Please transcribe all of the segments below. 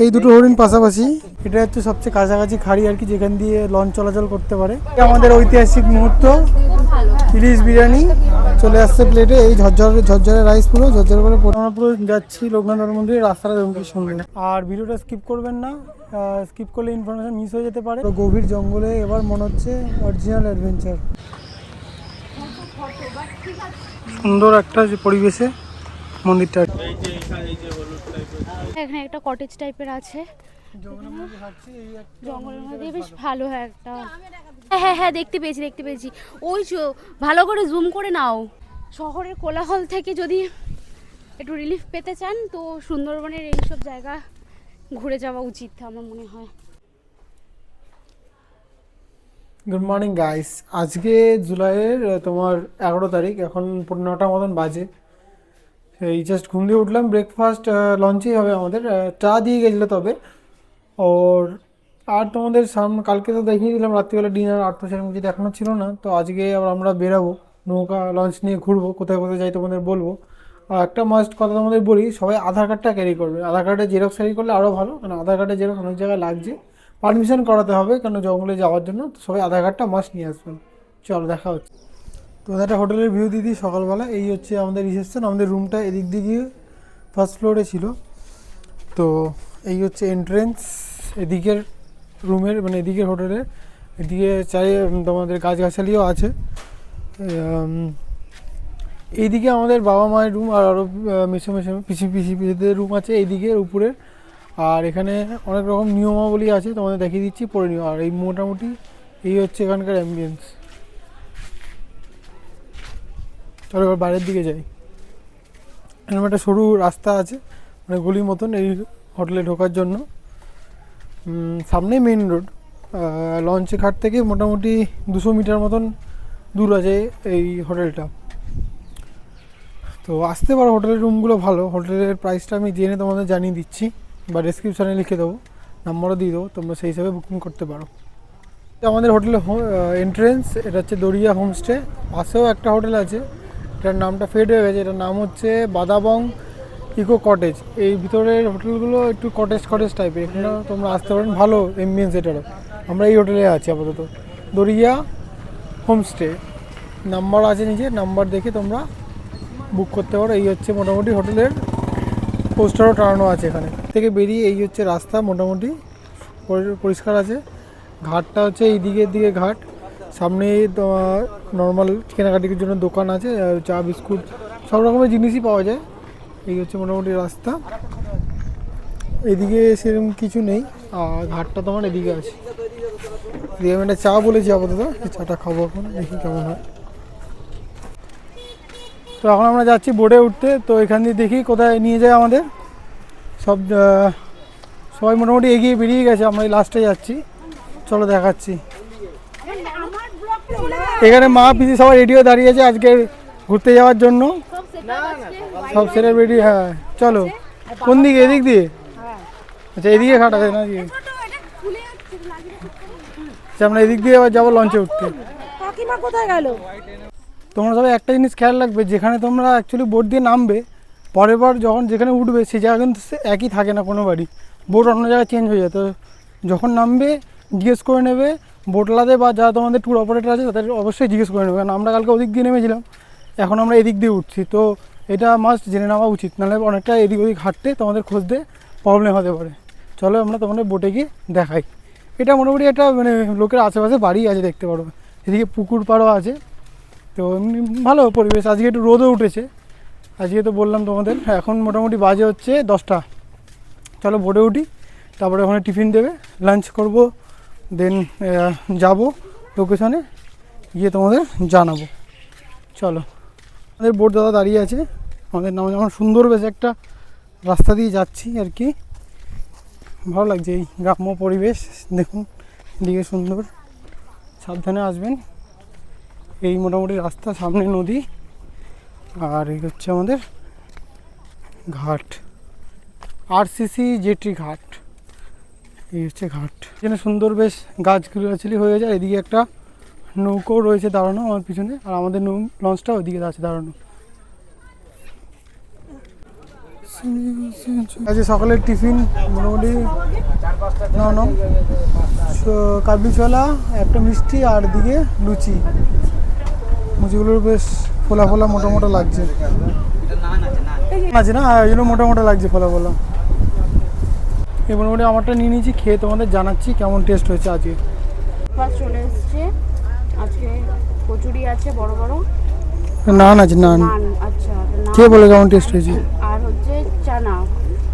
এই দুটো হরিণ পাশাপাশি। এটা হচ্ছে সবচেয়ে কাছাকাছি খাড়ি আর কি, যেখান দিয়ে লঞ্চ চলাচল করতে পারে। আমাদের ঐতিহাসিক মুহূর্ত, ইলিশ বিরিয়ানি চলে আসছে প্লেটে। এই ঝরঝরে রাইস, পুরো ঝরঝরে করে আমরা পুরো যাচ্ছি লোকনাথ মন্দিরের রাস্তাটা দেখুন কি সুন্দর। আর ভিডিওটা স্কিপ করবেন না, স্কিপ করলে ইনফরমেশন মিস হয়ে যেতে পারে। গভীর জঙ্গলে এবার মনে হচ্ছে অরিজিনাল অ্যাডভেঞ্চার। সুন্দর একটা যে পরিবেশে মন্দিরটা। এখানে একটা কটেজ টাইপের আছে, জঙ্গলের মধ্যে বেশ ভালো। হয় একটা, হ্যাঁ হ্যাঁ দেখতে পেয়েছি। ওই ভালো করে জুম করে নাও। শহরের কোলাহল থেকে যদি একটু রিলিফ পেতে চান তো সুন্দরবনের এইসব জায়গা ঘুরে যাওয়া উচিত আমার মনে হয়। গুড মর্নিং গাইস, আজকে জুলাইয়ের তোমার 11 তারিখ, এখন 9টা মতন বাজে। এই জাস্ট ঘুম দিয়ে উঠলাম। ব্রেকফাস্ট লঞ্চেই হবে আমাদের, চা দিয়ে গেছিলো তবে। আর তোমাদের কালকে তো দেখিয়ে দিলাম রাত্রিবেলা ডিনার, আর তো সেরকম কিছু দেখানো ছিল না। তো আজকে আবার আমরা বেরাবো, নৌকা লঞ্চ নিয়ে ঘুরবো, কোথায় কোথায় যাই তোমাদের বলবো। আর একটা মাস্ট কথা তোমাদের বলি, সবাই আধার কার্ডটা ক্যারি করবে। আধার কার্ডে জেরক্স ক্যারি করলে আরও ভালো, কারণ আধার কার্ডে জেরক্স অনেক জায়গায় লাগছে। পারমিশন করাতে হবে কেন জঙ্গলে যাওয়ার জন্য, তো সবাই আধার কার্ডটা মাস্ট নিয়ে আসবেন। চলো দেখা হচ্ছে। তো একটা হোটেলের ভিউ দিদি সকালবেলা। এই হচ্ছে আমাদের রিসেপশন। আমাদের রুমটা এদিক দিকে ফার্স্ট ফ্লোরে ছিল। তো এই হচ্ছে এন্ট্রেন্স এদিকের রুমের, মানে এদিকের হোটেলের। এদিকে চাই তোমাদের গাছগাছালিও আছে। এইদিকে আমাদের বাবা মায়ের রুম, আর আরও পিছিয়ে রুম আছে এইদিকে উপরের। আর এখানে অনেক রকম নিয়মাবলী আছে, তোমাদের দেখিয়ে দিচ্ছি, পড়ে নিও। আর এই মোটামুটি এই হচ্ছে এখানকার অ্যাম্বিয়েন্স। চলো এবার বাইরের দিকে যাই। এরকম একটা সরু রাস্তা আছে, মানে গলির মতন এই হোটেলে ঢোকার জন্য। সামনেই মেইন রোড। লঞ্চে ঘাট থেকে মোটামুটি 200 মিটার মতন দূর আছে এই হোটেলটা। তো আসতে পারো, হোটেলের রুমগুলো ভালো। হোটেলের প্রাইসটা আমি জেনে তোমাদের জানিয়ে দিচ্ছি, বা ডেসক্রিপশানে লিখে দেবো, নাম্বারও দিয়ে দেবো, তোমরা সেই হিসাবে বুকিং করতে পারো। আমাদের হোটেলের এন্ট্রেন্স, এটা হচ্ছে দরিয়া হোমস্টে। পাশেও একটা হোটেল আছে, এটার নামটা ফেড হয়ে গেছে। এটার নাম হচ্ছে বাদাবং ইকো কটেজ। এই ভিতরের হোটেলগুলো একটু কটেজ টাইপের, এখানে তোমরা আসতে পারেন, ভালো এমবিয়েন্স এটারও। আমরা এই হোটেলে আছি আপাতত, দরিয়া হোমস্টে। নাম্বার আছে নিচে, নাম্বার দেখে তোমরা বুক করতে পারো। এই হচ্ছে মোটামুটি হোটেলের পোস্টারও টানানো আছে এখানে থেকে বেরিয়ে। এই হচ্ছে রাস্তা, মোটামুটি পরিষ্কার আছে। ঘাটটা হচ্ছে এই দিকের দিকে ঘাট। সামনে নর্মাল কেনাকাটির জন্য দোকান আছে, চা বিস্কুট সব রকমের জিনিসই পাওয়া যায়। এই হচ্ছে মোটামুটি রাস্তা। এদিকে সেরকম কিছু নেই, আর ঘাটটা তোমার এদিকে আছে। এদিকে আমি একটা চা বলেছি আপাতত, চাটা খাবো এখন, দেখি কেমন হয়। তো এখন আমরা যাচ্ছি বোটে উঠতে। তো এখান দিয়ে দেখি কোথায় নিয়ে যায় আমাদের। সবাই মোটামুটি এগিয়ে বেরিয়ে গেছে, আমরা এই লাস্টে যাচ্ছি। চলো দেখাচ্ছি। এখানে মা পিসি সবাই রেডি হয়ে দাঁড়িয়ে আছে আজকে ঘুরতে যাওয়ার জন্য, সব সেটা রেডি। হ্যাঁ চলো। কোন দিকে? এদিক দিয়ে? আচ্ছা এদিকে ঘাট আছে নাকি? আচ্ছা আমরা এদিক দিয়ে আবার যাবো লঞ্চে উঠতে। কোথায় গেল? তোমরা সবাই একটা জিনিস খেয়াল রাখবে, যেখানে তোমরা অ্যাকচুয়ালি বোট দিয়ে নামবে, পরের বার যখন যেখানে উঠবে সেই জায়গা কিন্তু একই থাকে না, কোনো বাড়ি বোট অন্য জায়গায় চেঞ্জ হয়ে যায়। তো যখন নামবে জিজ্ঞেস করে নেবে বোটলাতে, বা যারা তোমাদের ট্যুর অপারেটর আছে তাদের অবশ্যই জিজ্ঞেস করে নেবে। কারণ আমরা কালকে ওদিক দিয়ে নেমেছিলাম, এখন আমরা এদিক দিয়ে উঠছি। তো এটা মাস্ট জেনে নেওয়া উচিত, নাহলে অনেকটা এদিক ওদিক হাঁটতে তোমাদের খুঁজতে প্রবলেম হতে পারে। চলো আমরা তোমাদের বোটে গিয়ে দেখাই। এটা মোটামুটি একটা মানে লোকের আশেপাশে বাড়ি আছে, দেখতে পারো। এদিকে পুকুর পাড়ও আছে। তো এমনি ভালো পরিবেশ। আজকে একটু রোদও উঠেছে আজকে, তো বললাম তোমাদের। এখন মোটামুটি বাজে হচ্ছে 10টা। চলো বোটে উঠি, তারপরে ওখানে টিফিন দেবে, লাঞ্চ করব, দেন যাব লোকেশনে গিয়ে তোমাদের জানাবো। চলো। আমাদের বোট দাদা দাঁড়িয়ে আছে, আমাদের নাম যেমন সুন্দর বেশ একটা রাস্তা দিয়ে যাচ্ছি আর কি। ভালো লাগছে এই গ্রাম্য পরিবেশ, দেখুন এদিকে সুন্দর। সাবধানে আসবেন। এই মোটামুটি রাস্তা, সামনে নদী, আর এই হচ্ছে আমাদের ঘাট, আরসিসি জেটি ঘাট। এই হচ্ছে ঘাট, এখানে সুন্দর বেশ গাছগাছালি হয়ে যায়। এদিকে একটা নৌকো রয়েছে দাঁড়ানো আমার পিছনে, আর আমাদের লঞ্চটা ওইদিকে আছে দাঁড়ানো। আজকে সকালের টিফিন মোটামুটি নাম কাবলি ছোলা, একটা মিষ্টি আর দিকে লুচি। লুচিগুলোর বেশ ফোলা ফোলা মোটা মোটা লাগছে, আছে না, ওই জন্য মোটা মোটা লাগছে ফোলা ফোলা। এই মোটামুটি আমারটা নিয়ে নিয়েছি, খেয়ে তোমাদের জানাচ্ছি কেমন টেস্ট হয়েছে আজকে। চলে এসছে আজকে, কচুরি আছে বড় বড়, নান আছে, নান। আচ্ছা, কে বলে কেমন টেস্ট হয়েছে? আর হচ্ছে চানা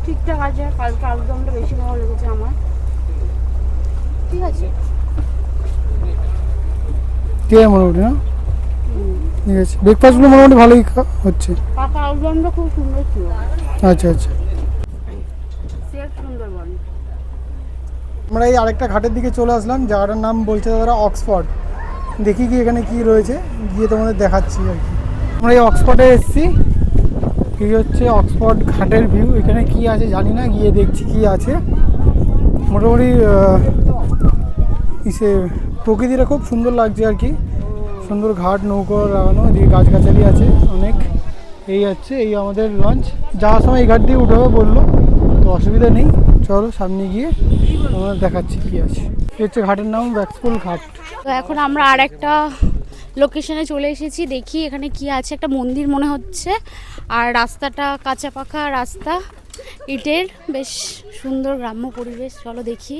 ঠিকঠাক আছে, কালকে আলুদমটা বেশি ভালো লেগেছে আমার। ঠিক আছে, ঠিক আছে মোটামুটি, না ঠিক আছে। ব্রেকফাস্টগুলো মোটামুটি ভালোই হচ্ছে। কাকা আলুদমটা খুব সুন্দর ছিল। আচ্ছা আচ্ছা। সেফ সুন্দরবন। আমরা এই আরেকটা ঘাটের দিকে চলে আসলাম, জায়গাটার নাম বলছে তারা অক্সফোর্ড। দেখি কি এখানে কি রয়েছে, গিয়ে তোমাদের দেখাচ্ছি আর কি। আমরা এই অক্সফোর্ডে এসেছি, এই হচ্ছে অক্সফোর্ড ঘাটের ভিউ। এখানে কি আছে জানি না, গিয়ে দেখছি কি আছে। মোটামুটি ইসে প্রকৃতিটা খুব সুন্দর লাগছে আর কি, সুন্দর ঘাট, নৌকো লাগানো, এদিকে গাছগাছালি আছে অনেক। এই হচ্ছে এই আমাদের লঞ্চ, যাওয়ার সময় এই ঘাট দিয়ে উঠে হবে বললো, তো অসুবিধা নেই। চলো সামনে গিয়ে আমরা দেখাচ্ছি কি আছে। এই হচ্ছে ঘাটের নাম ব্যাকস্কুল ঘাট। তো এখন আমরা আর একটা লোকেশনে চলে এসেছি, দেখি এখানে কি আছে। একটা মন্দির মনে হচ্ছে, আর রাস্তাটা কাঁচা পাকা রাস্তা, ইটের, বেশ সুন্দর গ্রাম্য পরিবেশ। চলো দেখি,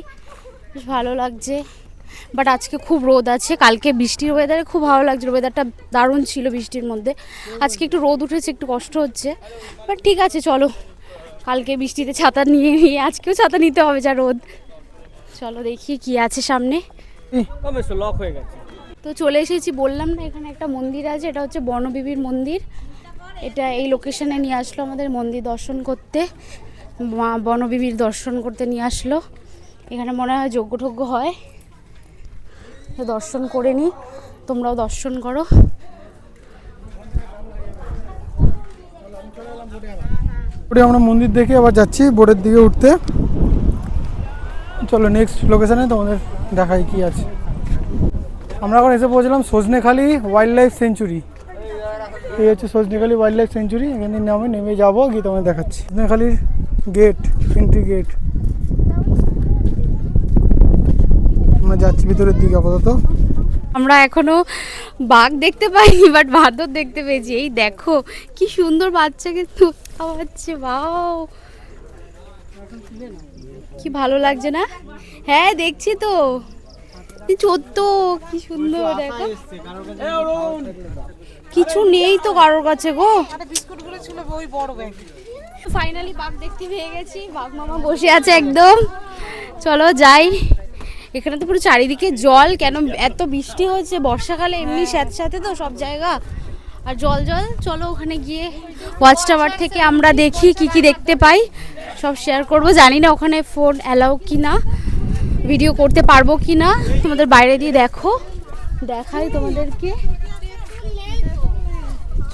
বেশ ভালো লাগছে। বাট আজকে খুব রোদ আছে, কালকে বৃষ্টির ওয়েদারে খুব ভালো লাগছিল, ওয়েদারটা দারুণ ছিল বৃষ্টির মধ্যে। আজকে একটু রোদ উঠেছে, একটু কষ্ট হচ্ছে, বাট ঠিক আছে চলো। কালকে বৃষ্টিতে ছাতা নিয়ে আজকেও ছাতা নিতে হবে, যা রোদ। চলো দেখি কি আছে সামনে। লক হয়ে গেছে। তো চলে এসেছি, বললাম না এখানে একটা মন্দির আছে, এটা হচ্ছে বনবিবির মন্দির। এটা এই লোকেশনে নিয়ে আসলো আমাদের মন্দির দর্শন করতে, মা বনবিবির দর্শন করতে নিয়ে আসলো। এখানে মনে হয় যজ্ঞ টজ্ঞ হয়, দর্শন করে নিই, তোমরাও দর্শন করো। আমরা মন্দির দেখে আবার যাচ্ছি বোর্ডের দিকে উঠতে। চলো নেক্সট লোকেশনে তোমাদের দেখাই কি আছে। আমরা এখন এসে পৌঁছলাম সজনেখালি ওয়াইল্ড লাইফ সেঞ্চুরি। এই হচ্ছে সজনেখালি ওয়াইল্ড লাইফ সেঞ্চুরি, এখানে নেমে যাবো, গিয়ে তোমাদের দেখাচ্ছি। সজনেখালির গেট, এন্ট্রি গেট। আমরা যাচ্ছি ভিতরের দিকে আপাতত। আমরা এখনো বাঘ দেখতে পাইনি, বাট বাঁদর দেখতে পেয়েছি। এই দেখো কি সুন্দর বাচ্চাকে দুধ খাওয়াচ্ছে, বাও কি ভালো লাগছে না? হ্যাঁ দেখছি তো, চোদ্দ কি সুন্দর, দেখো কিছু নেই তো কারোর কাছে গো। ফাইনালি বাঘ দেখতে পেয়ে গেছি, বাঘ মামা বসে আছে একদম। চলো যাই। এখানে তো পুরো চারিদিকে জল, কেন এত বৃষ্টি হয়েছে বর্ষাকালে, এমনি স্যাঁতস্যাঁতে তো সব জায়গা, আর জল জল। চলো ওখানে গিয়ে ওয়াচ টাওয়ার থেকে আমরা দেখি কি কি দেখতে পাই, সব শেয়ার করব। জানি না ওখানে ফোন অ্যালাউ কি না, ভিডিও করতে পারবো কি না, তোমাদের বাইরে দিয়ে দেখাই তোমাদেরকে।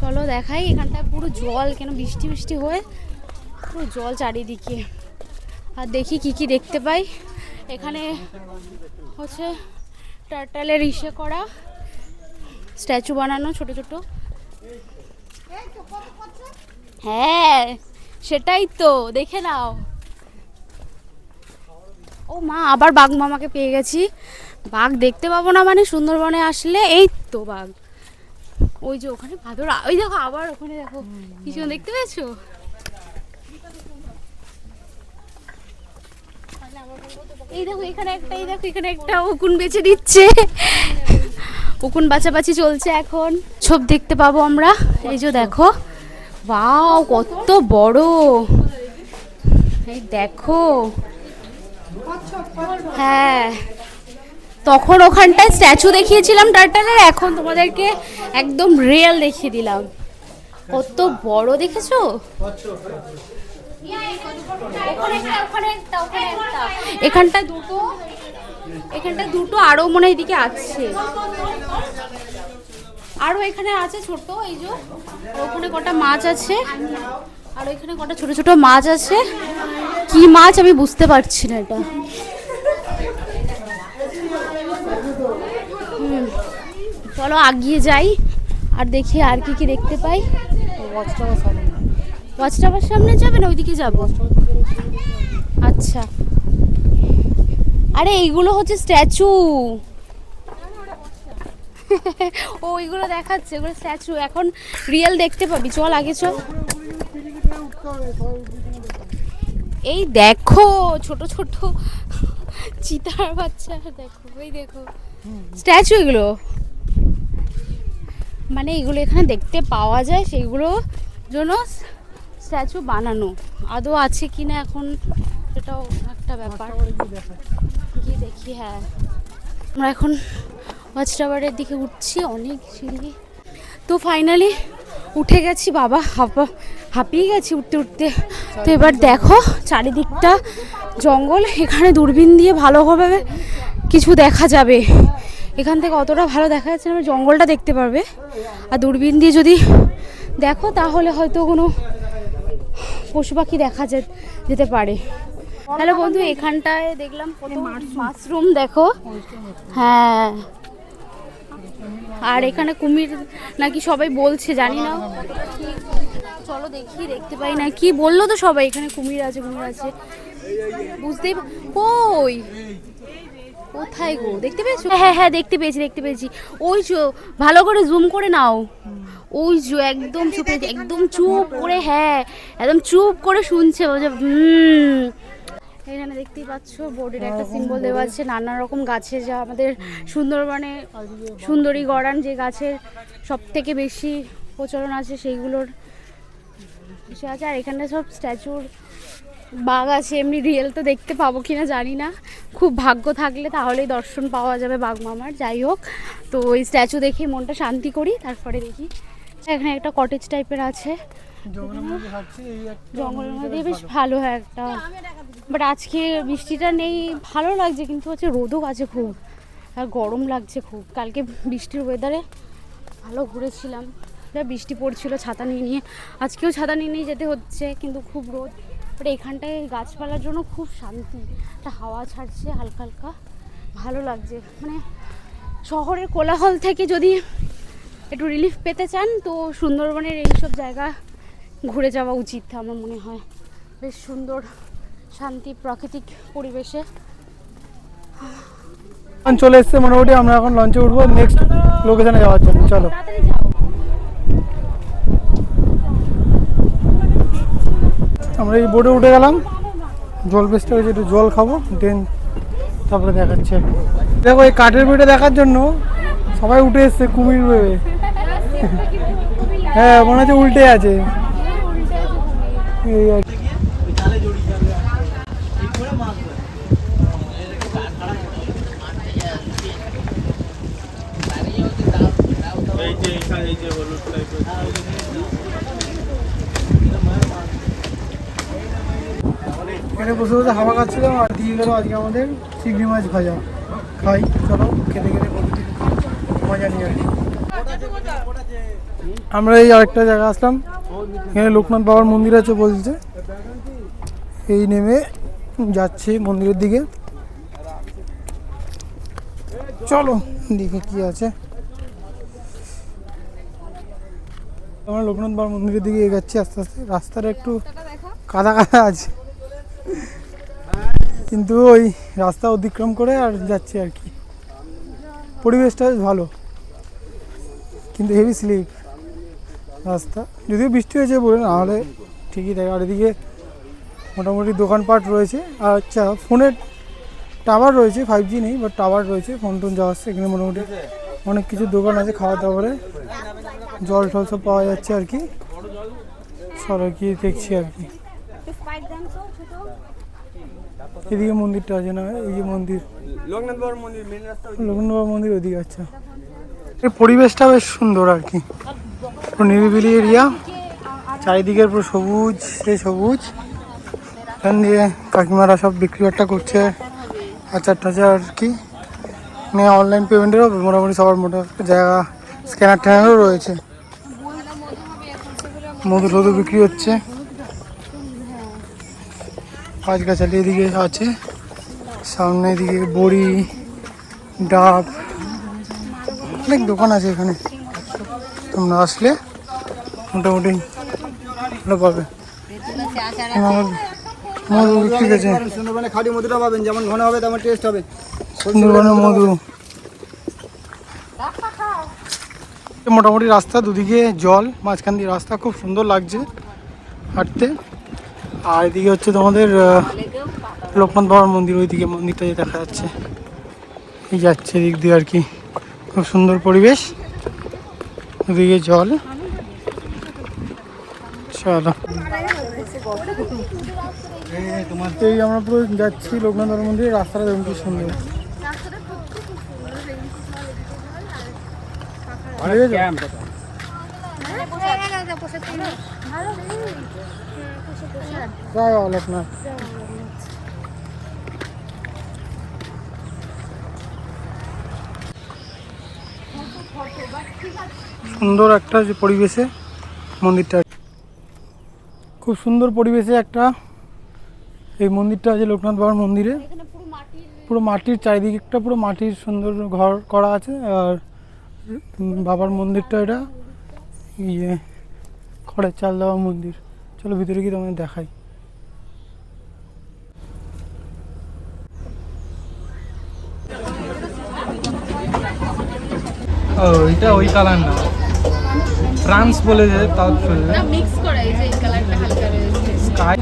চলো দেখাই, এখানটায় পুরো জল, কেন বৃষ্টি বৃষ্টি হয়ে পুরো জল চারিদিকে। আর দেখি কি কি দেখতে পাই। এখানে হচ্ছে টার্টালের ইসে করা স্ট্যাচু বানানো, ছোট ছোট। হ্যাঁ সেটাই তো, দেখে নাও। ও মা, আবার বাঘ মামাকে পেয়ে গেছি। বাঘ দেখতে পাবো না মানে সুন্দরবনে আসলে? এই তো বাঘ, ওই যে ওখানে ভাদর, ওই দেখো আবার ওখানে দেখো, কিছু দেখতে পেয়েছো? এই দেখো এখানে একটা, এই দেখো এখানে একটা উকুন বেচে দিচ্ছে, উকুন বাছাবাছি চলছে এখন। সব দেখতে পাবো আমরা। এই যে দেখো, ওয়াও কত বড়, এই দেখো। হ্যাঁ তখন ওখানটায় স্ট্যাচু দেখিয়েছিলাম টার্টালের, এখন তোমাদেরকে একদম রিয়েল দেখিয়ে দিলাম। কত বড় দেখেছো? এখানটা দুটো আরো মনে হয় এদিকে আছে, আরো এখানে আছে ছোট। এই যে ওখানে কটা মাছ আছে, আর এখানে কটা ছোট ছোট মাছ আছে। কি মাছ আমি বুঝতে পারছি না এটা। চলো আগিয়ে যাই আর দেখি আর কি কি দেখতে পাই। ওয়াচ টাওয়ার সামনে যাবে না ওইদিকে যাব? আচ্ছা, আরে এইগুলো হচ্ছে স্ট্যাচু। ওইগুলো দেখাচ্ছে, ওগুলো স্ট্যাচু। এখন রিয়েল দেখতে পাবি, চল আগে চল। এই দেখো ছোট ছোট চিতার বাচ্চা, দেখো ওই দেখো স্ট্যাচু। এগুলো মানে এগুলো এখানে দেখতে পাওয়া যায়, সেইগুলো জন্য স্ট্যাচু বানানো। আদৌ আছে কিনা এখন সেটাও একটা ব্যাপার, গিয়ে দেখি। হ্যাঁ, আমরা এখন ওয়াচ টাওয়ারের দিকে উঠছি, অনেক সিঁড়ি। তো ফাইনালি উঠে গেছি, বাবা হাঁপিয়ে গেছি উঠতে উঠতে। তো এবার দেখো চারিদিকটা জঙ্গল, এখানে দূরবীন দিয়ে ভালোভাবে কিছু দেখা যাবে। এখান থেকে অতটা ভালো দেখা যাচ্ছে না, জঙ্গলটা দেখতে পারবে। আর দূরবীন দিয়ে যদি দেখো তাহলে হয়তো কোনো পশু পাখি দেখা যেতে পারে। হ্যালো বন্ধু, এখানটায় দেখলাম কত মাশরুম, দেখো। হ্যাঁ, আর এখানে কুমির নাকি সবাই বলছে, জানি না। চলো দেখি, দেখতে পাই না কি বললো তো সবাই, এখানে কুমির আছে কুমির আছে। বুঝতেই কই কোথায় গো, দেখতে পেয়েছো? হ্যাঁ হ্যাঁ দেখতে পেয়েছি। ওই যে ভালো করে জুম করে নাও, ওই যে একদম চুপে, একদম চুপ করে, হ্যাঁ একদম চুপ করে শুনছে। এখানে দেখতেই পাচ্ছ বোর্ডের একটা সিম্বল দেওয়া আছে, নানা রকম গাছে, যা আমাদের সুন্দরবনে সুন্দরী গড়ান যে গাছের সব থেকে বেশি প্রচলন আছে সেইগুলোর বিষয় আছে। আর এখানে সব স্ট্যাচুর বাঘ আছে। এমনি রিয়েল তো দেখতে পাবো কিনা জানি না, খুব ভাগ্য থাকলে তাহলেই দর্শন পাওয়া যাবে বাঘ মামার। যাই হোক, তো ওই স্ট্যাচু দেখে মনটা শান্তি করি, তারপরে দেখি। এখানে একটা কটেজ টাইপের আছে জঙ্গলের মধ্যে, বেশ ভালো। হয় একটা, বাট আজকে বৃষ্টিটা নেই, ভালো লাগছে। কিন্তু হচ্ছে রোদও আছে খুব, আর গরম লাগছে খুব। কালকে বৃষ্টির ওয়েদারে ভালো ঘুরেছিলাম, বৃষ্টি পড়ছিল ছাতা নিয়ে। আজকেও ছাতা নিয়ে যেতে হচ্ছে, কিন্তু খুব রোদ। বাট এখানটায় গাছপালার জন্য খুব শান্তি, একটা হাওয়া ছাড়ছে হালকা হালকা, ভালো লাগছে। মানে শহরের কোলাহল থেকে যদি একটু রিলিফ পেতে চান তো সুন্দরবনের এইসব জায়গা ঘুরে যাওয়া উচিত আমার মনে হয়। বেশ সুন্দর শান্তি প্রাকৃতিক পরিবেশে। চলে এসছে মোটামুটি, আমরা এখন লঞ্চে উঠবো নেক্সট লোকেশনে যাওয়ার জন্য। চলো তাড়াতাড়ি যাও। আমরা এই বোটে উঠে গেলাম, জল বেসটা হয়েছে, একটু জল খাবো, দেন তারপরে দেখাচ্ছে। দেখো এই কাঠের বইটা দেখার জন্য সবাই উঠে এসছে কুমির ভেবে। হ্যাঁ মনে হচ্ছে উল্টে আছে। এই আর কি। এখানে বসে বসে হাওয়া খাচ্ছিলাম, আর দিয়ে গেল আজকে আমাদের চিংড়ি মাছ ভাজা। খাই, চলো খেতে খেতে মজা নিয়ে আর কি। আমরা এই আরেকটা জায়গা আসলাম, এখানে লোকনাথ বাবার মন্দির আছে বলছে। এই নেমে যাচ্ছি মন্দিরের দিকে, চলো দেখে কি আছে। আমরা লোকনাথ বাবার মন্দিরের দিকে এগাচ্ছি আস্তে আস্তে। রাস্তাটা একটু কাদা কাদা আছে, কিন্তু ওই রাস্তা অতিক্রম করে আর যাচ্ছি আর কি। পরিবেশটা ভালো, কিন্তু হেভি স্লিপ রাস্তা, যদিও বৃষ্টি হয়েছে বলে, নাহলে ঠিকই থাকে। আর এদিকে মোটামুটি দোকানপাট রয়েছে, আর আচ্ছা ফোনের টাওয়ার রয়েছে, 5G নেই বাট টাওয়ার রয়েছে, ফোন টোন যাওয়া আসছে। এখানে মোটামুটি অনেক কিছু দোকান আছে, খাওয়া দাওয়ারে জল টল সব পাওয়া যাচ্ছে আর কি। সব আর কি দেখছি আর কি। এদিকে মন্দিরটা আছে না, এই যে মন্দির, লোকনাথ বাবার মন্দির ওদিকে। আচ্ছা, এই পরিবেশটা বেশ সুন্দর আর কি, পুরো নিরিবিলি এরিয়া, চারিদিকের পুরো সবুজ, সেই সবুজ। এখান দিয়ে কাকিমারা সব বিক্রি বাট্টা করছে, আচার টাচার আর কি। মানে অনলাইন পেমেন্টেরও মোটামুটি সবার জায়গা, স্ক্যানার ট্যানারও রয়েছে। মধু টধু বিক্রি হচ্ছে, গাছগাছালি এদিকে আছে, সামনে এদিকে বড়ি, ডাব, অনেক দোকান আছে এখানে। তোমরা আসলে মোটামুটি ভালো পাবে। মধু বিক্রি গেছে, সুন্দরবনে খাঁটি মধুটা পাবেন, যেমন ঘন হবে তেমন টেস্ট হবে। সুন্দরবনের মধু। মোটামুটি রাস্তা দুদিকে জল, মাঝখান দিয়ে রাস্তা, খুব সুন্দর লাগছে হাঁটতে। আর এদিকে হচ্ছে তোমাদের লোকনাথ বাবার মন্দির, ওইদিকে মন্দিরটা যে দেখা যাচ্ছে, এই যাচ্ছে এদিক দিয়ে আর কি। খুব সুন্দর পরিবেশ, ওদিকে জল। চলো, এই আমরা পুরো যাচ্ছি লোকনাথ বাবার মন্দিরে। রাস্তাটা দেখুন কি সুন্দর। লোকনাথ সুন্দর একটা যে পরিবেশে মন্দিরটা, খুব সুন্দর পরিবেশে একটা এই মন্দিরটা আছে লোকনাথ বাবার মন্দিরে। পুরো মাটির, চারিদিকটা পুরো মাটির সুন্দর ঘর করা আছে। আর বাবার মন্দিরটা এটা ইয়ে খড়ের চাল দেওয়া মন্দির। চলো ভিতরে গিয়ে তোমাদের দেখাই। ও এটা ওই কালার না, ফ্রান্স বলে যে তাও চলে না মিক্স করে, এই যে এই কালারটা হালকা রয়েছে।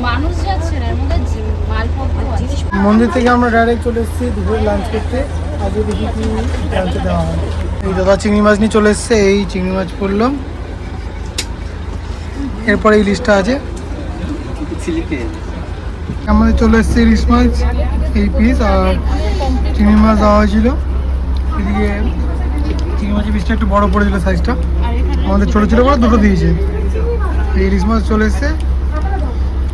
মানুষ যাচ্ছে না, এর মধ্যে মালপত্র আছে। মন্দির থেকে আমরা ডাইরেক্ট চলে এসেছি দুপুরে লাঞ্চ করতে। আজকে দেখি কি লাঞ্চে দেওয়া হয়। এই দাদা চিংড়ি মাছ নিয়ে চলে এসছে, এই চিংড়ি মাছ পড়লাম। এরপরে এই লিস্টটা আছে, আমাদের চলে এসছে ইলিশ মাছ এই পিস, আর চিংড়ি মাছ দেওয়া হয়েছিল। এদিকে চিংড়ি মাছের পিসটা একটু বড় পড়েছিল সাইজটা, আমাদের ছোটো ছোটো করে দুটো দিয়েছে। এই ইলিশ মাছ চলে এসছে।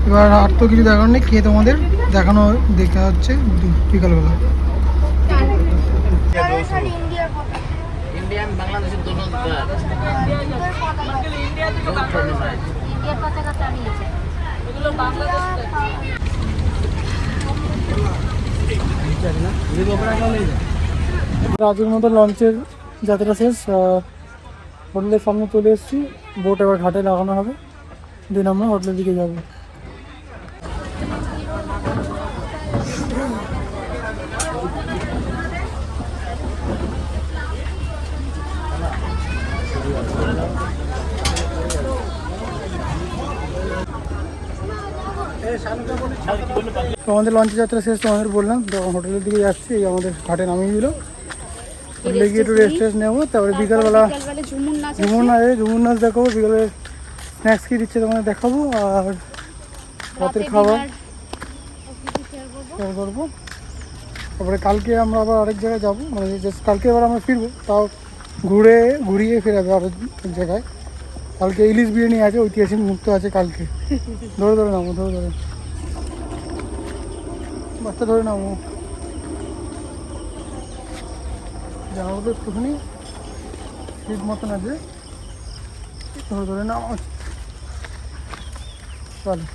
এবার আর তো কিছু দেখার নেই, খেয়ে তোমাদের দেখানো দেখা হচ্ছে বিকালবেলা। আজকের মতো লঞ্চের যাত্রা শেষ। হোটেলের সামনে চলে এসেছি, বোট এবার ঘাটে লাগানো হবে, দিন আমরা হোটেলের দিকে যাবো। তো আমাদের লঞ্চের যাত্রা শেষ, তো আমাদের বললাম তো হোটেলের দিকে যাচ্ছি। এই আমাদের ঘাটে নামিয়ে দিল, হোটেলে গিয়ে একটু রেস্ট টেস্ট নেবো। তারপরে বিকালবেলা ঝুমুর নাচ দেখাবো, বিকালে স্ন্যাক্স কি দিচ্ছে তোমাদের দেখাবো, আর রাতের খাবার শেয়ার করবো। তারপরে কালকে আমরা আবার আরেক জায়গায় যাবো, মানে কালকে এবার আমরা ফিরবো, তাও ঘুরিয়ে ফেরাবে আরেক জায়গায়। কালকে ইলিশ বিরিয়ানি আছে, ঐতিহাসিক মুহূর্ত আছে কালকে। ধরে নামো, ধরে বাচ্চা ধরে নামো, জামাগুলো একটুখানি শীত মতন আছে, ধরে নামো। চলো,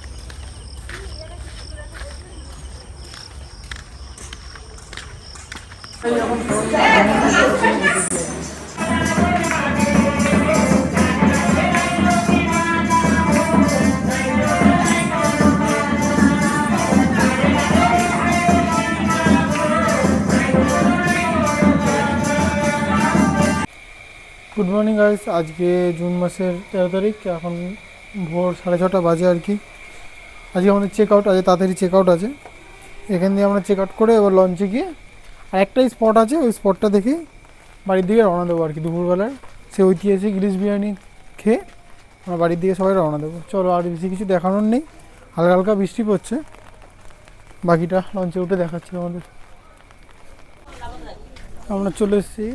গুড মর্নিং গাইস। আজকে জুন মাসের 13 তারিখ, এখন ভোর 6:30 বাজে আর কি। আজকে আমাদের চেক আউট আছে, তাড়াতাড়ি চেক আউট আছে। এখান দিয়ে আমরা চেক আউট করে এবার লঞ্চে গিয়ে আর একটাই স্পট আছে, ওই স্পটটা দেখে বাড়ির দিকে রওনা দেবো আর কি। দুপুরবেলায় সে ঐতিহাসিক ইলিশ বিরিয়ানি খেয়ে আমরা বাড়ির দিকে সবাই রওনা দেবো। চলো, আর বেশি কিছু দেখানোর নেই, হালকা হালকা বৃষ্টি পড়ছে, বাকিটা লঞ্চে উঠে দেখাচ্ছি আমাদের। আমরা চলে এসেছি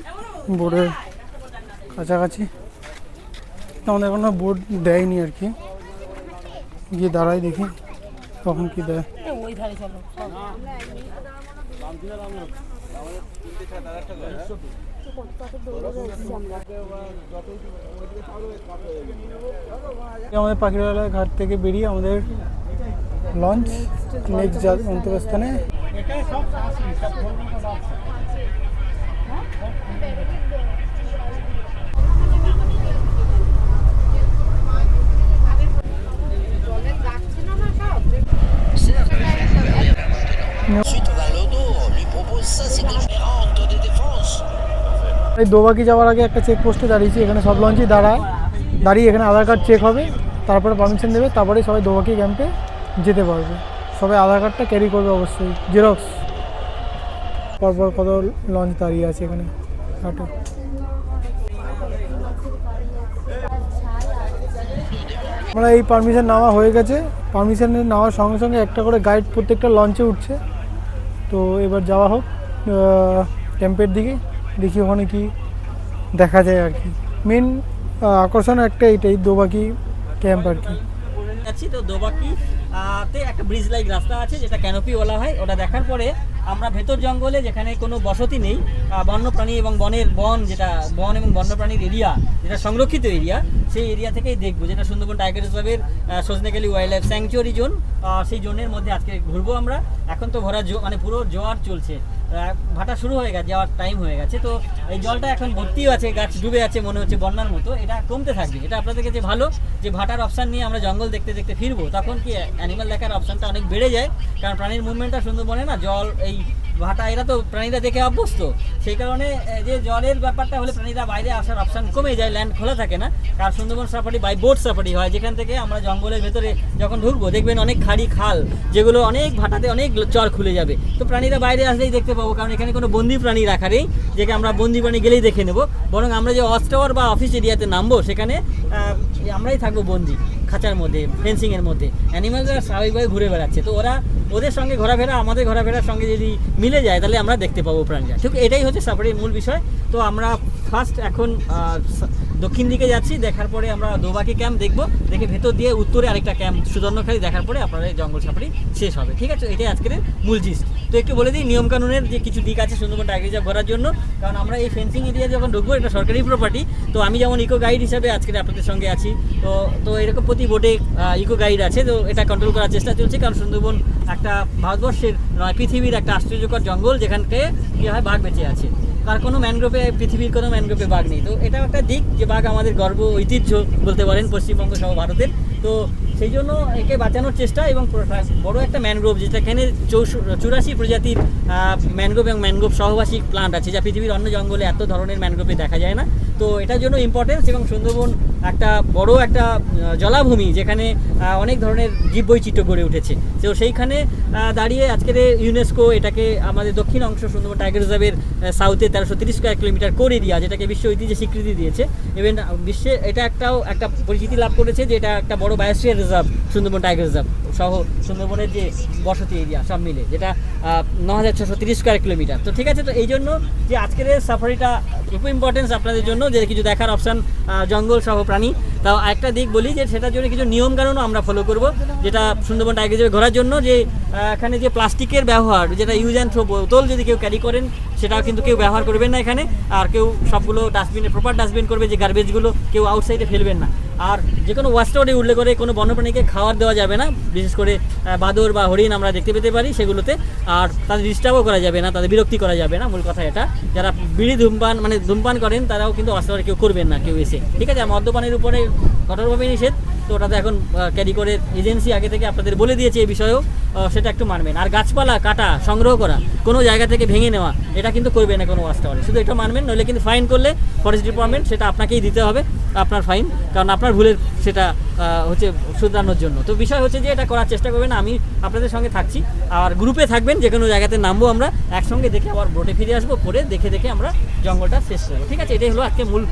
বোর্ডের কাছাকাছি, আমাদের এখনো বোর্ড দেয়নি আর কি। গিয়ে দাঁড়াই দেখি কখন কি দেয়। আমাদের পাখিরালয় ঘাট থেকে বেরিয়ে আমাদের লঞ্চ নেক্সট গন্তব্যস্থানে। এই দোবাকি যাওয়ার আগে একটা চেকপোস্টে দাঁড়িয়েছি, এখানে সব লঞ্চই দাঁড়িয়ে এখানে আধার কার্ড চেক হবে, তারপরে পারমিশন দেবে, তারপরে সবাই দোবাকি ক্যাম্পে যেতে পারবে। সবাই আধার কার্ডটা ক্যারি করবে অবশ্যই, জেরক্স। পরপর কত লঞ্চ দাঁড়িয়ে আছে এখানে ঘাটে। আমরা এই পারমিশন নেওয়া হয়ে গেছে, পারমিশন নেওয়ার সঙ্গে সঙ্গে একটা করে গাইড প্রত্যেকটা লঞ্চে উঠছে। তো এবার যাওয়া হোক ক্যাম্পের দিকে, দেখি ওখানে কি দেখা যায় আর কি। মেন আকর্ষণ একটা এইটাই, দোবাকি ক্যাম্প আর কি। যাচ্ছি তো দোবাকি তে একটা ব্রিজ লাইক রাস্তা আছে যেটা ক্যানোপি বলা হয়। ওটা দেখার পরে আমরা ভেতর জঙ্গলে, যেখানে কোনো বসতি নেই, বন্যপ্রাণী এবং বন যেটা বন এবং বন্যপ্রাণীর এরিয়া, যেটা সংরক্ষিত এরিয়া, সেই এরিয়া থেকেই দেখবো, যেটা সুন্দরবন টাইগার রিজার্ভের Sajnekhali wildlife sanctuary zone. সেই জোনের মধ্যে আজকে ঘুরবো আমরা। এখন তো ভরা মানে পুরো জোয়ার চলছে, ভাটা শুরু হয়ে গেছে, যাওয়ার টাইম হয়ে গেছে। তো এই জলটা এখন ভর্তিও আছে, গাছ ডুবে আছে, মনে হচ্ছে বন্যার মতো। এটা কমতে থাকবে। এটা আপনাদের কাছে ভালো যে ভাটার অপশান নিয়ে আমরা জঙ্গল দেখতে দেখতে ফিরবো, তখন কি অ্যানিমাল দেখার অপশানটা অনেক বেড়ে যায়। কারণ প্রাণীর মুভমেন্টটা সুন্দরবনে না, জল এই ভাটা এরা তো প্রাণীরা দেখে অভ্যস্ত, সেই কারণে যে জলের ব্যাপারটা হলে প্রাণীরা বাইরে আসার অপশান কমে যায়, ল্যান্ড খোলা থাকে না। কারণ Sundarban safari by boat safari হয়, যেখান থেকে আমরা জঙ্গলের ভেতরে যখন ঢুকবো দেখবেন অনেক খাড়ি খাল, যেগুলো অনেক ভাটাতে অনেক চর খুলে যাবে। তো প্রাণীরা বাইরে আসলেই দেখতে পাবো, কারণ এখানে কোনো বন্দি প্রাণী রাখা নেই যেকে আমরা বন্দি প্রাণী গেলেই দেখে নেবো। বরং আমরা যে ওয়াচ টাওয়ার বা অফিস এরিয়াতে নামবো, সেখানে আমরাই থাকবো বন্দি খাঁচার মধ্যে, ফেন্সিংয়ের মধ্যে। অ্যানিমালরা স্বাভাবিকভাবে ঘুরে বেড়াচ্ছে, তো ওদের সঙ্গে ঘোরাফেরা আমাদের ঘোরাফেরার সঙ্গে যদি মিলে যায়, তাহলে আমরা দেখতে পাবো প্রাণীরা। ঠিক এটাই হচ্ছে সাফারির মূল বিষয়। তো আমরা ফার্স্ট এখন দক্ষিণ দিকে যাচ্ছি, দেখার পরে আমরা দোবাকি ক্যাম্প দেখবো, দেখে ভেতর দিয়ে উত্তরে আরেকটা ক্যাম্প সুদর্ণখালি দেখার পরে আপনাদের জঙ্গল সাফারি শেষ হবে। ঠিক আছে, এটাই আজকের মূল জিস্ট। তো একটু বলে দিই নিয়মকানুনের যে কিছু দিক আছে সুন্দরবন টাইগার রিজার্ভ ঘোরার জন্য। কারণ আমরা এই ফেন্সিং এরিয়া যখন ঢুকবো, এটা সরকারি প্রপার্টি। তো আমি যেমন ইকো গাইড হিসাবে আজকে আপনাদের সঙ্গে আছি, তো এরকম প্রতি বোটে ইকো গাইড আছে। তো এটা কন্ট্রোল করার চেষ্টা চলছে, কারণ সুন্দরবন একটা ভারতবর্ষের নয়, পৃথিবীর একটা আশ্চর্যকর জঙ্গল, যেখানকে কী হয় বাঘ বেঁচে আছে। আর কোনো ম্যানগ্রোভে, পৃথিবীর কোনো ম্যানগ্রোভে বাঘ নেই। তো এটাও একটা দিক যে বাঘ আমাদের গর্ব, ঐতিহ্য বলতে পারেন পশ্চিমবঙ্গ সহ ভারতের। তো সেই জন্য একে বাঁচানোর চেষ্টা, এবং বড় একটা ম্যানগ্রোভ, যেটাখানে 84 প্রজাতির ম্যানগ্রোভ এবং ম্যানগ্রোভ সহবাসী প্লান্ট আছে, যা পৃথিবীর অন্য জঙ্গলে এত ধরনের ম্যানগ্রোভে দেখা যায় না। তো এটার জন্য ইম্পর্টেন্স। এবং সুন্দরবন একটা বড় একটা জলাভূমি, যেখানে অনেক ধরনের জীববৈচিত্র্য গড়ে উঠেছে। তো সেইখানে দাঁড়িয়ে আজকের ইউনেস্কো এটাকে আমাদের দক্ষিণ অংশ সুন্দরবন টাইগার রিজার্ভের সাউথে 1330 স্কোয়ার কিলোমিটার কোর এরিয়া, যেটাকে বিশ্ব ঐতিহ্যে স্বীকৃতি দিয়েছে। ইভেন বিশ্বে এটা একটা পরিচিতি লাভ করেছে যে এটা একটা বড় biosphere reserve, Sundarban tiger reserve সহ সুন্দরবনের যে বসতি এরিয়া সব মিলে, যেটা 9630 স্কোয়ার কিলোমিটার। তো ঠিক আছে, তো এই জন্য যে আজকের সাফারিটা খুব ইম্পর্টেন্স আপনাদের জন্য, যে কিছু দেখার অপশান জঙ্গল সহ প্রাণী। তাও একটা দিক বলি যে সেটার জন্য কিছু নিয়মকানুনও আমরা ফলো করব, যেটা সুন্দরবন টাইগার রিজার্ভে ঘোরার জন্য। যে এখানে যে প্লাস্টিকের ব্যবহার, যেটা ইউজ অ্যান্ড থ্রো বোতল যদি কেউ ক্যারি করেন, সেটাও কিন্তু কেউ ব্যবহার করবেন না এখানে। আর কেউ সবগুলো ডাস্টবিনে প্রপার ডাস্টবিন করবে, যে গার্বেজগুলো কেউ আউটসাইডে ফেলবেন না। আর যে কোনো ওয়াস্টারে উল্লেখ করে কোনো বন্যপ্রাণীকে খাওয়ার দেওয়া যাবে না, বিশেষ করে বাদর বা হরিণ আমরা দেখতে পেতে পারি সেগুলোতে। আর তাদের ডিস্টার্বও করা যাবে না, তাদের বিরক্তি করা যাবে না, মূল কথা এটা। যারা বিড়ি ধূমপান করেন, তারাও কিন্তু ওয়াস্টারে কেউ করবেন না কেউ এসে। ঠিক আছে, আর মদ্যপানের উপরে কঠোরভাবে নিষেধ। তো ওটাতে এখন ক্যারি করে এজেন্সি আগে থেকে আপনাদের বলে দিয়েছে এই বিষয়েও, সেটা একটু মানবেন। আর গাছপালা কাটা, সংগ্রহ করা, কোনো জায়গা থেকে ভেঙে নেওয়া, এটা কিন্তু করবে না কোনো ওয়াস্টারে, শুধু এটা মানবেন। নইলে কিন্তু ফাইন করলে ফরেস্ট ডিপার্টমেন্ট সেটা আপনাকেই দিতে হবে, আপনার ফাইন, কারণ আপনার ভুলের সেটা হচ্ছে শুধরানোর জন্য। তো বিষয় হচ্ছে যে এটা করার চেষ্টা করবেন। আমি আপনাদের সঙ্গে থাকছি, আর গ্রুপে থাকবেন, যে কোনো জায়গাতে নামবো আমরা একসঙ্গে, দেখে আবার বোটে ফিরে আসবো, পরে দেখে আমরা জঙ্গলটা শেষ করবো। ঠিক আছে, এটাই হলো আজকে মূল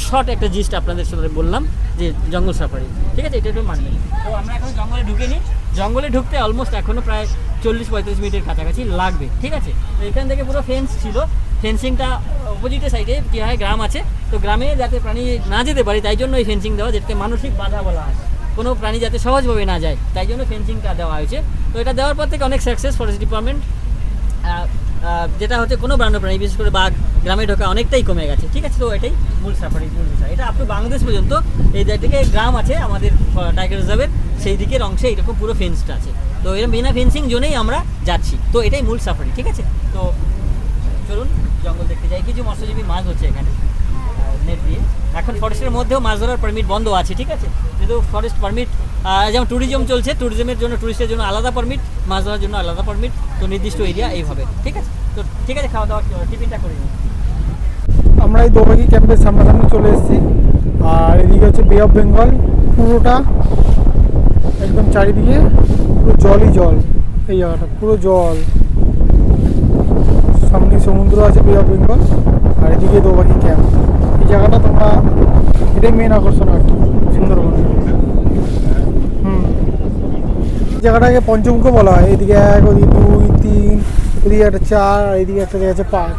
শর্ট একটা জিস্ট আপনাদের সাথে বললাম, যে জঙ্গল সাফারি। ঠিক আছে, এটা একটু মানবেন। তো আমরা এখন জঙ্গলে ঢুকে নিই। জঙ্গলে ঢুকতে অলমোস্ট এখনও প্রায় 40-45 মিনিটের কাছাকাছি লাগবে। ঠিক আছে, তো এখান থেকে পুরো ফেন্স ছিল, ফেন্সিংটা অপোজিটের সাইডে কী হয় গ্রাম আছে, তো গ্রামে যাতে প্রাণী না যেতে পারে তাই জন্য এই ফেন্সিং দেওয়া, যেটাকে মানসিক বাধা বলা হয়, কোনো প্রাণী যাতে সহজভাবে না যায়, তাই জন্য ফেন্সিংটা দেওয়া হয়েছে। তো এটা দেওয়ার পর থেকে অনেক সাকসেস ফরেস্ট ডিপার্টমেন্ট, যেটা হচ্ছে কোনো বন্যপ্রাণী বিশেষ করে বাঘ গ্রামে ঢোকা অনেকটাই কমে গেছে। ঠিক আছে, তো এটাই মূল সাফারির মূল বিষয়। এটা আপনি বাংলাদেশ পর্যন্ত এই দিকে গ্রাম আছে আমাদের টাইগার রিজার্ভের, সেই দিকের অংশে এইরকম পুরো ফেন্সটা আছে। তো এরকম বিনা ফেন্সিং জোনেই আমরা যাচ্ছি। তো এটাই মূল সাফারি। ঠিক আছে, তো চলুন জঙ্গল দেখতে যাই। কিছু মৎস্যজীবী মাছ হচ্ছে এখানে নেট দিয়ে। এখন ফরেস্টের মধ্যেও মাছ ধরার পারমিট বন্ধ আছে। ঠিক আছে, যেহেতু ফরেস্ট পারমিট, যেমন ট্যুরিজম চলছে, ট্যুরিজমের জন্য টুরিস্টের জন্য আলাদা পারমিট, মাছ ধরার জন্য আলাদা পারমিট, তো নির্দিষ্ট এরিয়া এইভাবে। ঠিক আছে। তো ঠিক আছে, খাওয়া দাওয়া টিফিনটা করে নিই। আমরা এই দোবাকি ক্যাম্পের সামনাসামনি চলে এসেছি। আর এদিকে হচ্ছে বে অফ বেঙ্গল, পুরোটা একদম চারিদিকে পুরো জলই জল। এই জায়গাটা পুরো জল, সামনে সমুদ্র আছে বে অফ বেঙ্গল, আর এদিকে দোবাকি ক্যাম্প। এই জায়গাটা তোমরা, এটাই মেন আকর্ষণ আর কি সুন্দরবন। এই জায়গাটাকে পঞ্চমুখ বলা হয়। এদিকে 1, ওদিকে 2, 3, ওদিকে একটা 4, আর এদিকে একটা জায়গা আছে 5।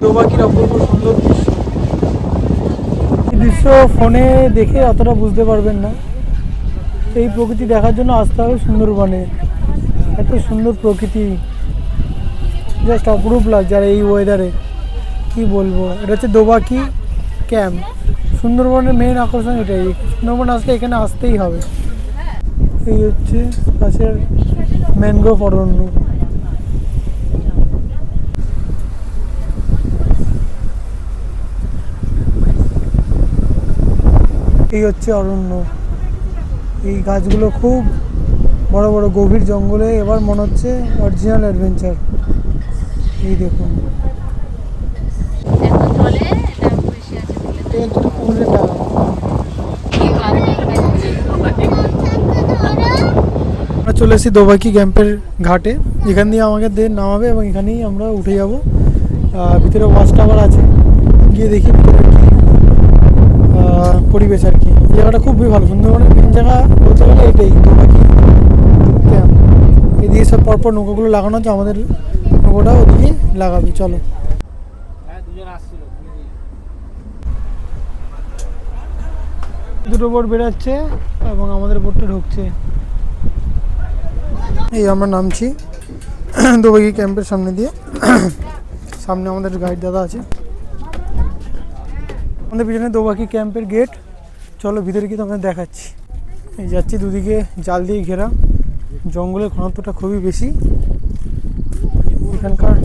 দোবাকির অপূর্ব সুন্দর দৃশ্য। এই দৃশ্য ফোনে দেখে অতটা বুঝতে পারবেন না, এই প্রকৃতি দেখার জন্য আসতে হবে সুন্দরবনে। এত সুন্দর প্রকৃতি, জাস্ট অপরূপ লাগছে। আর এই ওয়েদারে কি বলবো, এটা হচ্ছে দোবাকি ক্যাম্প। সুন্দরবনের মেন আকর্ষণ এটাই, সুন্দরবন আসলে এখানে আসতেই হবে। এই হচ্ছে পাশের ম্যানগ্রোভ অরণ্য। এই হচ্ছে অরণ্য, এই গাছগুলো খুব বড় বড় গভীর জঙ্গলে। এবার মনে হচ্ছে অরিজিনাল অ্যাডভেঞ্চার। এই দেখুন, আমরা চলে এসেছি দোবাকি ক্যাম্পের ঘাটে। এখান দিয়ে আমাকে নামাবে এবং এখানেই আমরা উঠে যাব। ভিতরে ওয়াচ টাওয়ার আছে, গিয়ে দেখি ভিতরে কি পরিবেশ আর কি। জায়গাটা খুবই ভালো, সুন্দরবনের মেন জায়গা বলতে গেলে এটাই দোবাকি ক্যাম্প। এদিকে সব পরপর নৌকাগুলো লাগানো আছে, আমাদের নৌকাটা ওদিকে লাগাবি। চলো। দুটো বোট বেরোচ্ছে এবং আমাদের বোটটা ঢুকছে। এই আমরা নামছি দোবাকি ক্যাম্পের সামনে দিয়ে। সামনে আমাদের গাইড দাদা আছে, আমাদের পিছনে দোবাকি ক্যাম্পের গেট। চলো ভিতরে গিয়ে তোমাদের দেখাচ্ছি। এই যাচ্ছি, দুদিকে জাল দিয়ে ঘেরা, জঙ্গলের ঘনত্বটা খুবই বেশি। এখানকার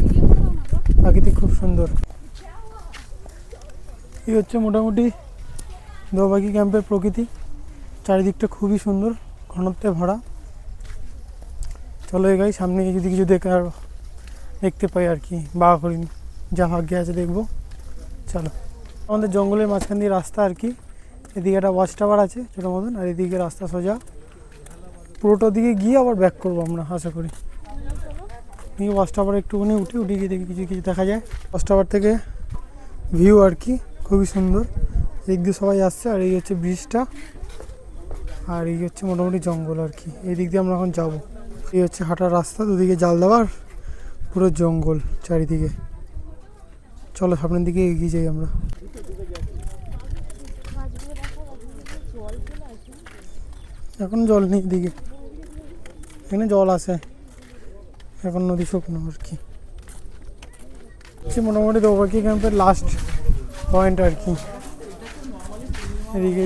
প্রাকৃতিক খুব সুন্দর। এই হচ্ছে মোটামুটি দোবাকি ক্যাম্পের প্রকৃতি। চারিদিকটা খুবই সুন্দর, ঘনত্বে ভরা। চলো এগাই, সামনে যদি কিছু দেখতে পাই আর কি, বাঘ হরিণ, যা ভাগ্যে আছে দেখবো। চলো। আমাদের জঙ্গলের মাঝখান দিয়ে রাস্তা আর কি। এদিকে একটা ওয়াচ টাওয়ার আছে ছোটো মতন, আর এদিকে রাস্তা সোজা। পুরোটা দিকে গিয়ে আবার ব্যাক করবো আমরা আশা করি। এই ওয়াচ টাওয়ার একটুখানি উঠে গিয়ে দেখি কিছু দেখা যায়। ওয়াচ টাওয়ার থেকে ভিউ আর কি খুবই সুন্দর। এদিক দিয়ে সবাই আসছে। আর এই হচ্ছে ব্রিজটা, আর এই হচ্ছে মোটামুটি জঙ্গল আর কি। এই দিক দিয়ে আমরা এখন যাবো। এই হচ্ছে হাঁটার রাস্তা, দুদিকে জাল দেওয়ার, পুরো জঙ্গল চারিদিকে। চলো সামনের দিকে এগিয়ে যাই আমরা। এখন জল নেই দিকে, এখানে জল আছে, এখন নদী শুকনো আর কি। মোটামুটি দোবাকি ক্যাম্পের লাস্ট পয়েন্ট আর কি। এদিকে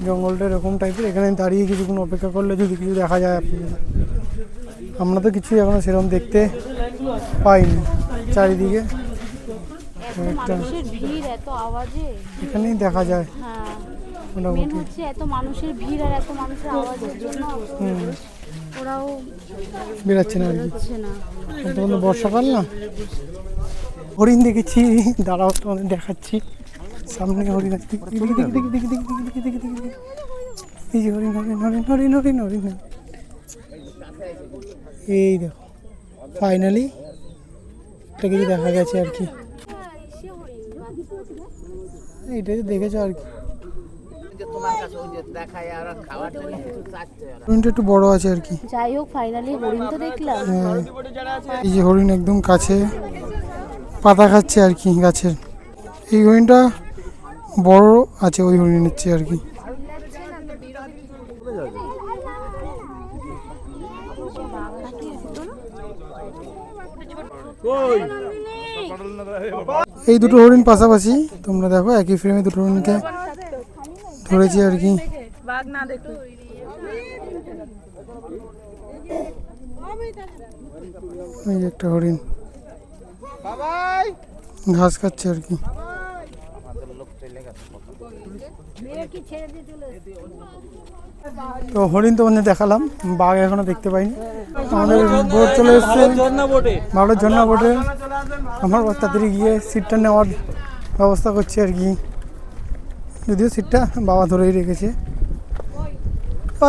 জঙ্গলটা এরকম টাইপের, এখানে দাঁড়িয়ে কিছুক্ষণ অপেক্ষা করলে যদি কিছু দেখা যায় আপনি। আমরা তো কিছুই এখনো সেরকম দেখতে পাইনি চারিদিকে। এখানেই দেখা যায় মোটামুটি। এত মানুষের ভিড় আর এত মানুষের আওয়াজের জন্য ওরাও বেরাচ্ছে না আর কি। তখন তো বর্ষাকাল না। হরিণ দেখেছি, দাঁড়াও তোমাদের দেখাচ্ছি। সামনে হরিণ আছে, এই যে হরিণ হরিণ হরিণ হরিণ হরিণ হরিণ। এই দেখো ফাইনালি একটা কিছু দেখা গেছে আর কি। এইটাই দেখেছো আর কি। হরিণটা একটু বড় আছে আর কি। যাই হোক ফাইনালি হরিণ তো দেখলাম। এই যে হরিণ একদম কাছে পাতা খাচ্ছে আর কি গাছের। এই হরিণটা বড় আছে ওই হরিণের চেয়ে আর কি। এই দুটো হরিণ পাশাপাশি, তোমরা দেখো একই ফ্রেমে দুটো হরিণকে ধরেছি আর কি। এই যে একটা হরিণ ঘাস খাচ্ছে আর কি। তো হরিণ তো মানে দেখালাম, বাঘ এখনো দেখতে পাইনি। আমাদের বোট চলে এসছে, ভারত ঝর্ণা বোটে। আমার তাড়াতাড়ি গিয়ে সিটটা নেওয়ার ব্যবস্থা করছি আর কি, যদিও সিটটা বাবা ধরেই রেখেছে।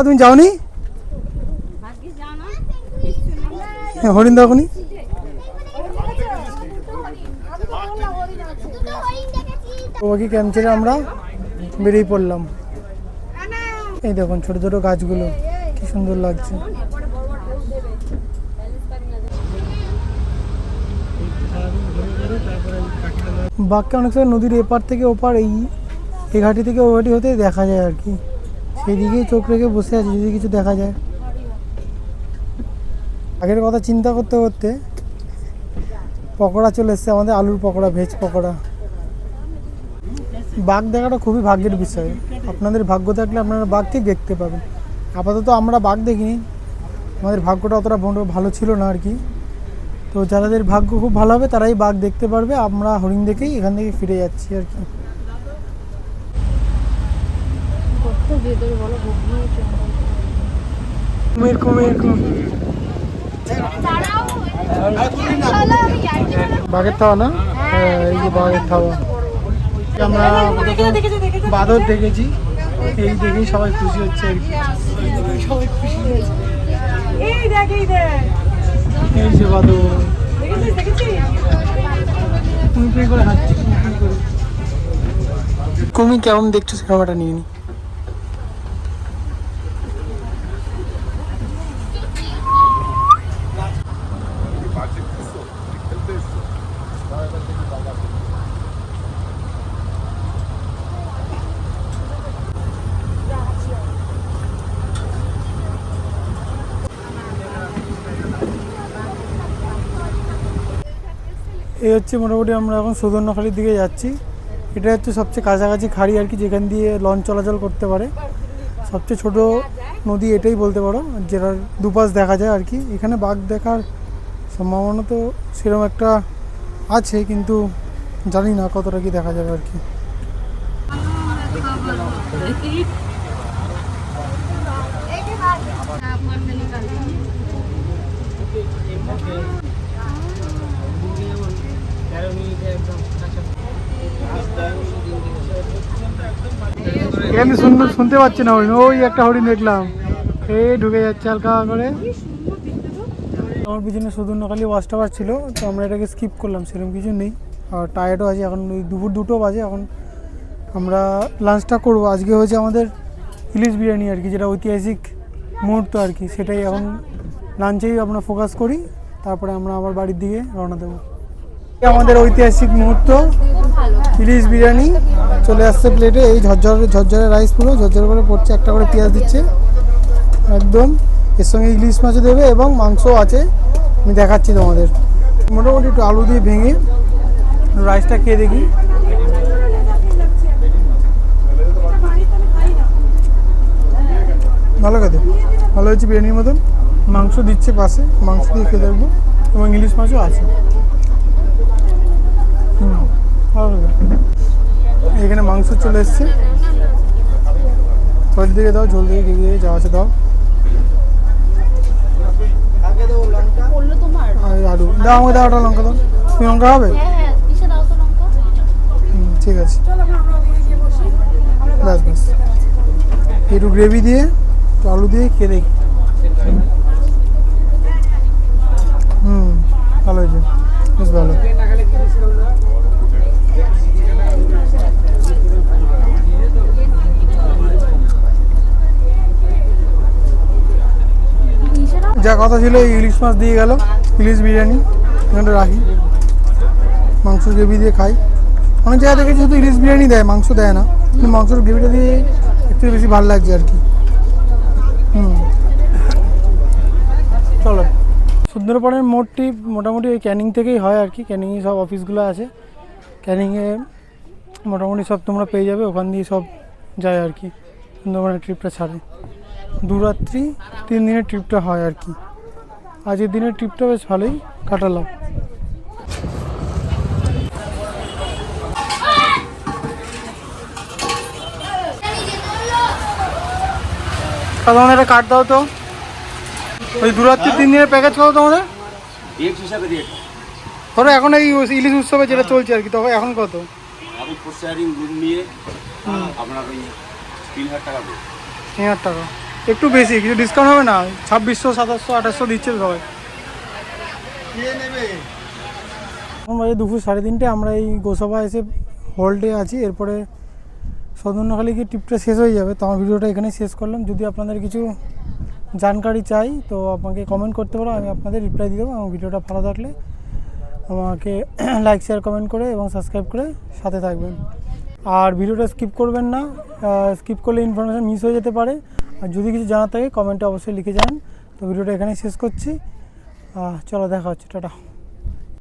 তুমি যাওনি? হরিণ দেখনি? বাকি ক্যাম্প ছেড়ে আমরা বেরিয়ে পড়লাম। এই দেখুন ছোট ছোট গাছগুলো কি সুন্দর লাগছে। বাঘকে অনেক সময় নদীর এপার থেকে ওপার এই ঘাটি থেকে ও ঘাটি হতে দেখা যায় আর কি, সেই দিকেই চোখ রেখে বসে আছে যদি কিছু দেখা যায়। আগের কথা চিন্তা করতে করতে পকোড়া চলে এসছে আমাদের, আলুর পকোড়া, ভেজ পকোড়া। বাঘ দেখাটা খুবই ভাগ্যের বিষয়, আপনাদের ভাগ্য থাকলে আপনারা বাঘ ঠিক দেখতে পাবেন। আপাতত আমরা বাঘ দেখিনি, আমাদের ভাগ্যটা অতটা ভালো ছিল না আর কি। তো যাদের ভাগ্য খুব ভালো হবে তারাই বাঘ দেখতে পারবে। আমরা হরিণ দেখেই এখান থেকে ফিরে যাচ্ছি আর কি। কুমির কুমির বাঘের থাওয়া না? হ্যাঁ, এই যে বাঘের থাওয়া। আমরা বাঁদর দেখেছি, এই দেখেই সবাই খুশি হচ্ছে আর কি। এই যে বাঁদর করে হাঁটছে। কুমির কেমন দেখছো সিনেমাটা নিয়ে নি। এই হচ্ছে মোটামুটি আমরা এখন সুদর্ণখালির দিকে যাচ্ছি। এটা হচ্ছে সবচেয়ে কাছাকাছি খাড়ি আর কি, যেখান দিয়ে লঞ্চ চলাচল করতে পারে। সবচেয়ে ছোট নদী এটাই বলতে পারো, যেটার দুপাশ দেখা যায় আর কি। এখানে বাঘ দেখার সম্ভাবনা তো সেরকম একটা আছে, কিন্তু জানি না কতটা কি দেখা যাবে আর কি। আমি শুনতে পাচ্ছি না হরিণ, ওই একটা হরিণ দেখলাম, এই ঢুকে যাচ্ছে হালকা করে। আমার পিছনে সুদর্ণখালি ওয়াচ টাওয়ার ছিল, তো আমরা এটাকে স্কিপ করলাম, সেরকম কিছু নেই। আর টায়ার্ডও আছে, এখন ওই দুপুর 2টো বাজে। এখন আমরা লাঞ্চটা করবো। আজকে হয়েছে আমাদের ইলিশ বিরিয়ানি আর কি, যেটা ঐতিহাসিক মুহূর্ত আর কি, সেটাই এখন লাঞ্চেই আমরা ফোকাস করি। তারপরে আমরা আবার বাড়ির দিকে রওনা দেবো। আমাদের ঐতিহাসিক মুহূর্ত ইলিশ বিরিয়ানি চলে আসছে প্লেটে। এই ঝরঝরে রাইস, পুরো ঝরঝরে করে পড়ছে, একটা করে পেঁয়াজ দিচ্ছে একদম। এর সঙ্গে ইলিশ মাছও দেবে এবং মাংসও আছে, আমি দেখাচ্ছি তোমাদের। মোটামুটি একটু আলু দিয়ে ভেঙে রাইসটা খেয়ে দেখি। ভালো খেতে, ভালো হয়েছে বিরিয়ানির মতন। মাংস দিচ্ছে পাশে, মাংস দিয়ে খেয়ে দেখবো, এবং ইলিশ মাছও আছে। এখানে মাংস চলে এসছে, ঝোল দিকে দাও, ঝোল দিকে দিয়ে যা আছে দাও। আলু দাও, আমাকে দাও, ওটা লঙ্কা দাও। তুমি লঙ্কা হবে? ঠিক আছে, ব্যাস ব্যাস। একটু গ্রেভি দিয়ে একটু আলু দিয়ে খেয়ে দেখি। ভালো হয়েছে, বেশ ভালো। যা কথা ছিল, ইলিশ মাছ দিয়ে গেল, ইলিশ বিরিয়ানি এখানটা রাখি, মাংস গ্রেভি দিয়ে খাই। অনেক জায়গা থেকে শুধু ইলিশ বিরিয়ানি দেয়, মাংস দেয় না, কিন্তু মাংসের গ্রেভিটা দিয়ে একটু বেশি ভালো লাগছে আর কি। চলো, সুন্দরবনের মোড়টি মোটামুটি ওই ক্যানিং থেকেই হয় আর কি। ক্যানিংয়ে সব অফিসগুলো আছে, ক্যানিংয়ে মোটামুটি সব তোমরা পেয়ে যাবে, ওখান দিয়ে সব যায় আর কি। সুন্দরবনের ট্রিপটা ছাড়ে 2 রাত্রি 3 দিনের ট্রিপটা হয় আর কি। আজকের দিনের ট্রিপটা বেশ ভালোই কাটালাম। তোমাদের একটা কার্ড দাও তো, ওই দূরাত্রির 3 দিনের প্যাকেজ কত তোমাদের? রেট হিসাবে রেট ধরো এখন এই ইলিশ উৎসবে যেটা চলছে আর কি, তখন এখন কত? আপনি ফোর শেয়ারিং রুম নিয়ে আপনার ওই 3,000 টাকা দেবে। 3,000 টাকা একটু বেশি, কিছু ডিসকাউন্ট হবে না? 2600, 2700, 2800 দিচ্ছে সবাই। এখন বাজে দুপুর 3:30, আমরা এই গোসাবা এসে হোল্ডে আছি। এরপরে সদন্যখালি গিয়ে ট্রিপটা শেষ হয়ে যাবে। তো আমার ভিডিওটা এখানেই শেষ করলাম। যদি আপনাদের কিছু জানকারি চাই তো আমাকে কমেন্ট করতে পারো, আমি আপনাদের রিপ্লাই দিয়ে দেবো। এবং ভিডিওটা ভালো থাকলে আমাকে লাইক শেয়ার কমেন্ট করে এবং সাবস্ক্রাইব করে সাথে থাকবেন। আর ভিডিওটা স্কিপ করবেন না, স্কিপ করলে ইনফরমেশান মিস হয়ে যেতে পারে। আর যদি কিছু জানার থাকে কমেন্টে অবশ্যই লিখে যান। তো ভিডিওটা এখানেই শেষ করছি। চলো, দেখা হচ্ছে, টাটা।